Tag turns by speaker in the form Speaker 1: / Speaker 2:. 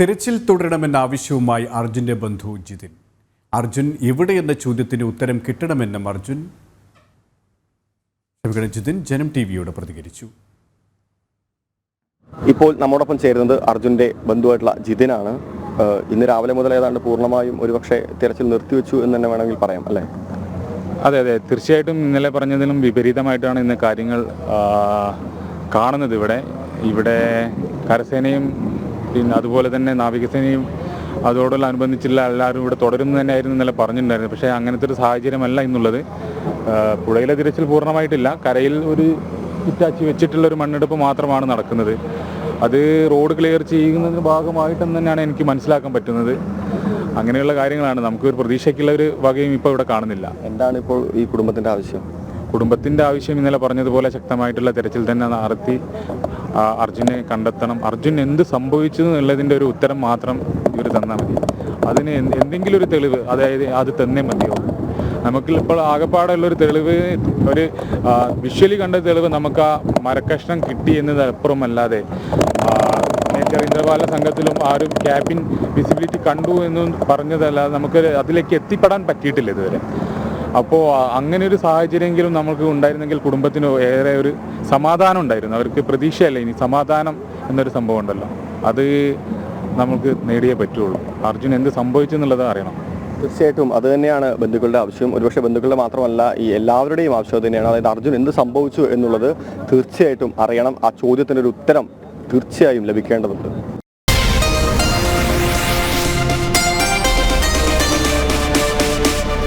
Speaker 1: തിരച്ചിൽ തുടരണമെന്ന ആവശ്യവുമായി അർജുന്റെ ബന്ധു ജിതിൻ. അർജുൻ എവിടെയെന്ന ചോദ്യത്തിന് ഉത്തരം കിട്ടണമെന്നും ജിതിൻ ജനം ടിവിയോട് പ്രതികരിച്ചു.
Speaker 2: ഇപ്പോൾ നമ്മോടൊപ്പം ചേരുന്നത് അർജുന്റെ ബന്ധുവായിട്ടുള്ള ജിതിനാണ്. ഇന്ന് രാവിലെ മുതൽ ഏതാണ്ട് പൂർണ്ണമായും ഒരുപക്ഷെ തിരച്ചിൽ നിർത്തിവെച്ചു എന്ന് തന്നെ വേണമെങ്കിൽ പറയാം, അല്ലേ?
Speaker 3: അതെ, തീർച്ചയായിട്ടും ഇന്നലെ പറഞ്ഞതിലും വിപരീതമായിട്ടാണ് ഇന്ന് കാര്യങ്ങൾ കാണുന്നത്. ഇവിടെ കരസേനയും പിന്നെ അതുപോലെ തന്നെ നാവികസേനയും അതോടുള്ള അനുബന്ധിച്ചുള്ള എല്ലാവരും ഇവിടെ തുടരുന്നു തന്നെയായിരുന്നു ഇന്നലെ പറഞ്ഞിട്ടുണ്ടായിരുന്നത്. പക്ഷേ അങ്ങനത്തെ ഒരു സാഹചര്യമല്ല ഇന്നുള്ളത്. പുഴയിലെ തിരച്ചിൽ പൂർണ്ണമായിട്ടില്ല. കരയിൽ ഒരു ഹിറ്റാച്ചി വെച്ചിട്ടുള്ളൊരു മണ്ണെടുപ്പ് മാത്രമാണ് നടക്കുന്നത്. അത് റോഡ് ക്ലിയർ ചെയ്യുന്നതിന് ഭാഗമായിട്ടെന്ന് തന്നെയാണ് എനിക്ക് മനസ്സിലാക്കാൻ പറ്റുന്നത്. അങ്ങനെയുള്ള കാര്യങ്ങളാണ്. നമുക്കൊരു പ്രതീക്ഷയ്ക്കുള്ള ഒരു വകയും ഇപ്പോൾ ഇവിടെ കാണുന്നില്ല.
Speaker 2: എന്താണ് ഇപ്പോൾ ഈ കുടുംബത്തിൻ്റെ ആവശ്യം?
Speaker 3: കുടുംബത്തിൻ്റെ ആവശ്യം ഇന്നലെ പറഞ്ഞതുപോലെ ശക്തമായിട്ടുള്ള തിരച്ചിൽ തന്നെ നടത്തി അർജുനെ കണ്ടെത്തണം. അർജുൻ എന്ത് സംഭവിച്ചു എന്നുള്ളതിൻ്റെ ഒരു ഉത്തരം മാത്രം ഇവർ തന്നാൽ മതി. അതിന് എന്തെങ്കിലും ഒരു തെളിവ്, അതായത് അത് തന്നേ മതിയോ. നമുക്കിപ്പോൾ ആകെപ്പാടുള്ളൊരു തെളിവ്, ഒരു വിഷ്വലി കണ്ട തെളിവ് നമുക്ക് ആ മരക്കഷ്ണം കിട്ടി എന്നതപ്പുറമല്ലാതെ മേജർ ഇന്ദ്രപാല സംഘത്തിലും ആ ഒരു ക്യാബിൻ വിസിബിലിറ്റി കണ്ടു എന്ന് പറഞ്ഞതല്ലാതെ നമുക്ക് അതിലേക്ക് എത്തിപ്പെടാൻ പറ്റിയിട്ടില്ല ഇതുവരെ. അപ്പോൾ അങ്ങനെ ഒരു സാഹചര്യമെങ്കിലും നമുക്ക് ഉണ്ടായിരുന്നെങ്കിൽ കുടുംബത്തിന് ഏറെ ഒരു സമാധാനം ഉണ്ടായിരുന്നു. അവർക്ക് പ്രതീക്ഷയല്ല, ഇനി സമാധാനം എന്നൊരു സംഭവം ഉണ്ടല്ലോ, അത് നമുക്ക് നേടിയേ പറ്റുള്ളൂ. അർജുൻ എന്ത് സംഭവിച്ചു എന്നുള്ളത് അറിയണം.
Speaker 2: തീർച്ചയായിട്ടും അത് തന്നെയാണ് ബന്ധുക്കളുടെ ആവശ്യം. ഒരുപക്ഷെ ബന്ധുക്കളുടെ മാത്രമല്ല, ഈ എല്ലാവരുടെയും ആവശ്യം തന്നെയാണ്. അതായത് അർജുൻ എന്ത് സംഭവിച്ചു എന്നുള്ളത് തീർച്ചയായിട്ടും അറിയണം. ആ ചോദ്യത്തിനൊരു ഉത്തരം തീർച്ചയായും ലഭിക്കേണ്ടതുണ്ട്.